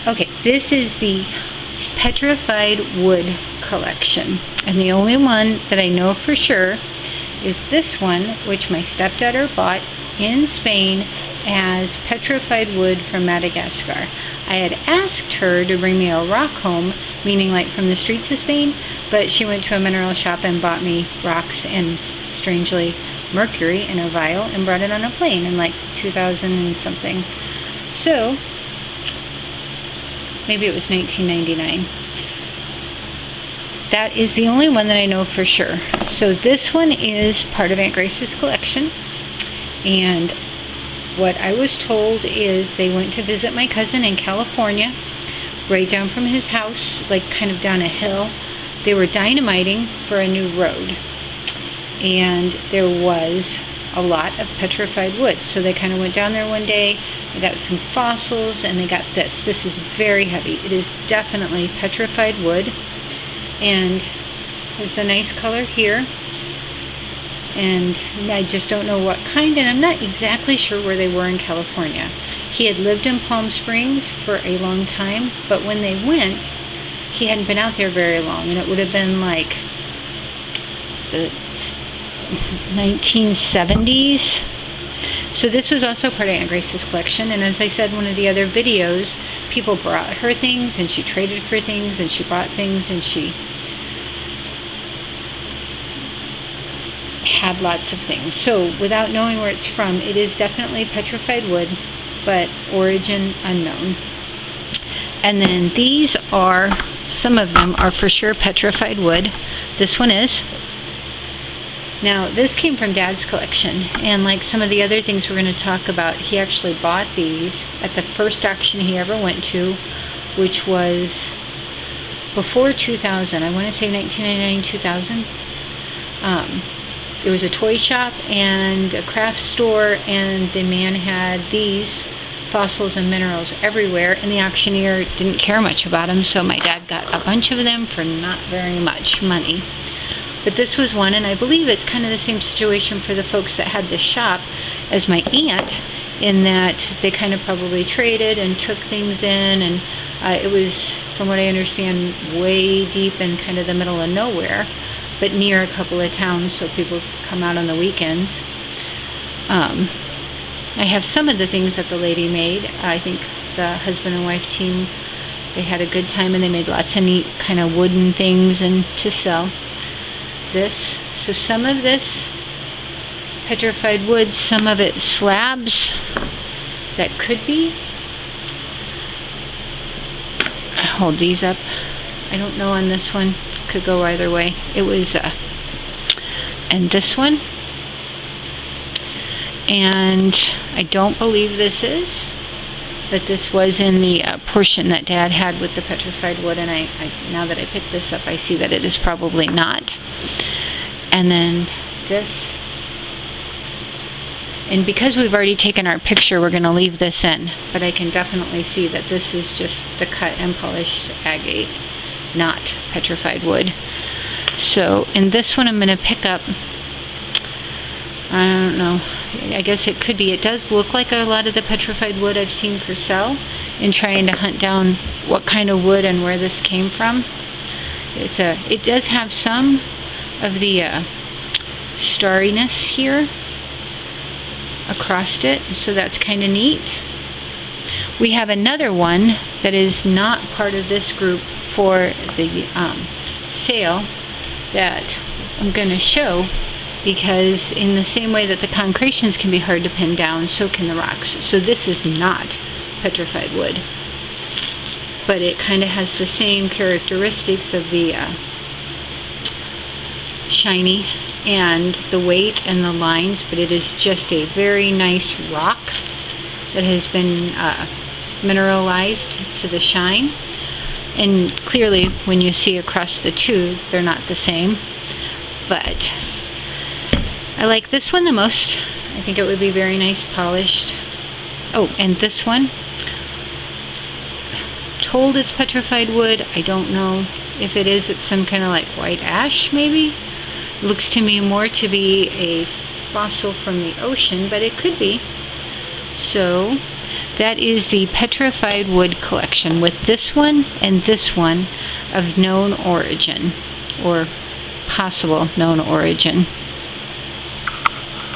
Okay, this is the Petrified Wood collection. And the only one that I know for sure is this one, which my stepdaughter bought in Spain as petrified wood from Madagascar. I had asked her to bring me a rock home, meaning like from the streets of Spain, but she went to a mineral shop and bought me rocks and, strangely, mercury in a vial and brought it on a plane in like 2000 and something. So maybe it was 1999. That is the only one that I know for sure. So this one is part of Aunt Grace's collection, and what I was told is they went to visit my cousin in California, right down from his house, like kind of down a hill. They were dynamiting for a new road, and there was a lot of petrified wood. So they kind of went down there one day, they got some fossils, and they got this. This is very heavy. It is definitely petrified wood, and is the nice color here. And I just don't know what kind, and I'm not exactly sure where they were in California. He had lived in Palm Springs for a long time, but when they went, he hadn't been out there very long, and it would have been like the 1970s. So this was also part of Aunt Grace's collection, and as I said in one of the other videos, people brought her things, and she traded for things, and she bought things, and she had lots of things. So without knowing where it's from, it is definitely petrified wood, but origin unknown. And then these are, some of them are for sure petrified wood. This one is. Now this came from Dad's collection, and like some of the other things we're going to talk about, he actually bought these at the first auction he ever went to, which was before 2000. I want to say 1999, 2000. It was a toy shop and a craft store, and the man had these fossils and minerals everywhere, and the auctioneer didn't care much about them, so my dad got a bunch of them for not very much money. But this was one, and I believe it's kind of the same situation for the folks that had this shop as my aunt, in that they kind of probably traded and took things in, and it was, from what I understand, way deep in kind of the middle of nowhere, but near a couple of towns, so people come out on the weekends. I have some of the things that the lady made. I think the husband and wife team, they had a good time, and they made lots of neat kind of wooden things and to sell. This, so some of this petrified wood, some of it slabs that could be. I hold these up. I don't know on this one. Could go either way. It was and this one, and I don't believe this is, but this was in the portion that Dad had with the petrified wood, and I now that I picked this up, I see that it is probably not. And then this, and because we've already taken our picture, we're going to leave this in, but I can definitely see that this is just the cut and polished agate, not petrified wood. So in this one, I'm going to pick up, I don't know, I guess it could be, it does look like a lot of the petrified wood I've seen for sale, in trying to hunt down what kind of wood and where this came from. It does have some of the starriness here across it, so that's kind of neat. We have another one that is not part of this group for the sale that I'm going to show, because in the same way that the concretions can be hard to pin down, so can the rocks. So this is not petrified wood, but it kind of has the same characteristics of the shiny and the weight and the lines, but it is just a very nice rock that has been mineralized to the shine. And clearly when you see across the two, they're not the same, but I like this one the most. I think it would be very nice polished. Oh, and this one, told it's petrified wood. I don't know if it is. It's some kind of like white ash maybe. Looks to me more to be a fossil from the ocean, but it could be. So That is the Petrified Wood collection with this one and this one of known origin, or possible known origin.